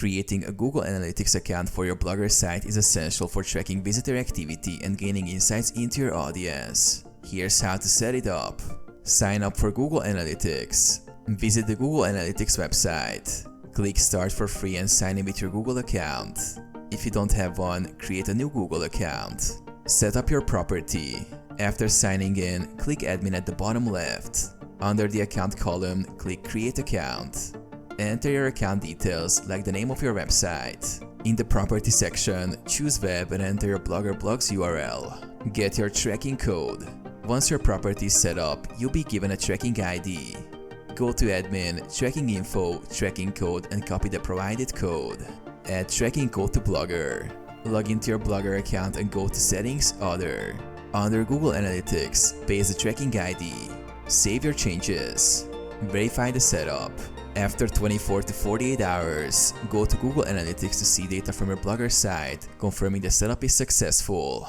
Creating a Google Analytics account for your Blogger site is essential for tracking visitor activity and gaining insights into your audience. Here's how to set it up. Sign up for Google Analytics. Visit the Google Analytics website. Click Start for free and sign in with your Google account. If you don't have one, create a new Google account. Set up your property. After signing in, click Admin at the bottom left. Under the account column, click Create Account. Enter your account details like the name of your website. In the Property section, choose Web and enter your Blogger blog's URL. Get your tracking code. Once your property is set up, you'll be given a tracking ID. Go to Admin, Tracking Info, Tracking Code and copy the provided code. Add tracking code to Blogger. Log into your Blogger account and go to Settings, Other. Under Google Analytics, paste the tracking ID. Save your changes. Verify the setup. After 24 to 48 hours, go to Google Analytics to see data from your Blogger site, confirming the setup is successful.